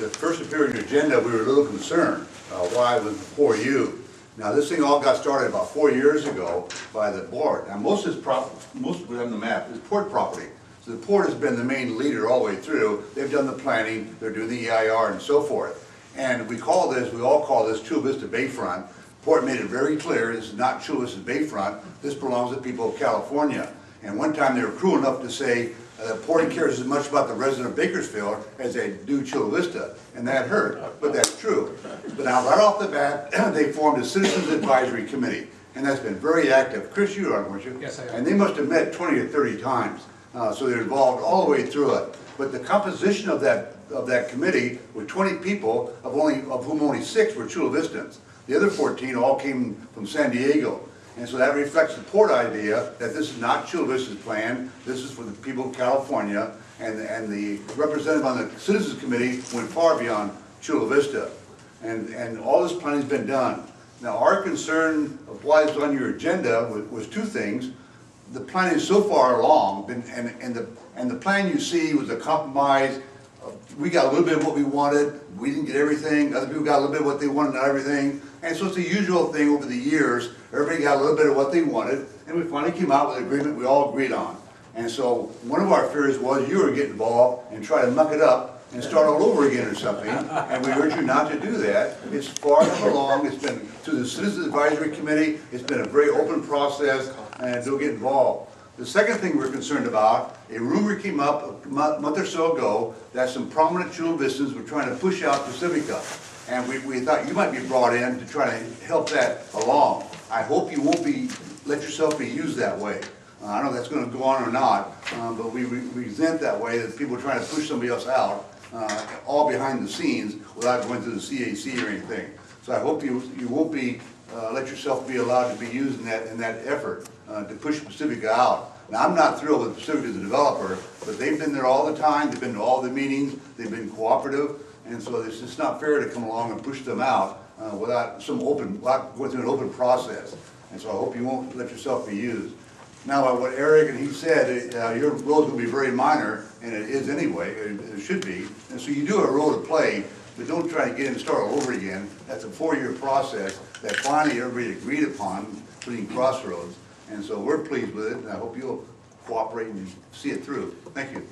it first appeared on your agenda, we were a little concerned why it was before you. Now, this thing all got started about 4 years ago by the board. Now, most of it on the map is port property. So the port has been the main leader all the way through. They've done the planning, they're doing the EIR and so forth. And we all call this Chula Vista Bayfront. Port made it very clear, this is not Chula Vista Bayfront, this belongs to the people of California. And one time they were cruel enough to say that Port cares as much about the resident of Bakersfield as they do Chula Vista, and that hurt, but that's true. But now right off the bat, they formed a Citizens Advisory Committee, and that's been very active. Chris, you are, weren't you? Yes, I am. And they must have met 20 or 30 times, so they're involved all the way through it. But the composition of that committee were 20 people, of whom only 6 were Chula Vistans. The other 14 all came from San Diego. And so that reflects the port idea that this is not Chula Vista's plan, this is for the people of California, and the representative on the Citizens Committee went far beyond Chula Vista. And all this planning has been done. Now, our concern of why it's on your agenda was 2 things. The planning is so far along, and the plan you see was a compromise. We got a little bit of what we wanted, we didn't get everything, other people got a little bit of what they wanted, not everything. And so it's the usual thing over the years, everybody got a little bit of what they wanted, and we finally came out with an agreement we all agreed on. And so one of our fears was you were getting involved and try to muck it up and start all over again or something, and we urge you not to do that. It's far along, it's been through the Citizens Advisory Committee, it's been a very open process, and they'll get involved. The second thing we're concerned about, a rumor came up a month or so ago that some prominent Chula Vistans were trying to push out Pacifica. And we thought you might be brought in to try to help that along. I hope you won't let yourself be used that way. I don't know if that's going to go on or not, but we resent that way, that people are trying to push somebody else out, all behind the scenes without going through the CAC or anything. So I hope you won't let yourself be allowed to be used in that effort to push Pacifica out. Now, I'm not thrilled with Pacifica as a developer, but they've been there all the time, they've been to all the meetings, they've been cooperative, and so it's just not fair to come along and push them out without going through an open process. And so I hope you won't let yourself be used. Now, what Eric and he said, your role is going to be very minor, and it is anyway, it should be. And so you do have a role to play, but don't try to get in and start all over again. That's a 4-year process that finally everybody agreed upon, including Crossroads. And so we're pleased with it, and I hope you'll cooperate and see it through. Thank you.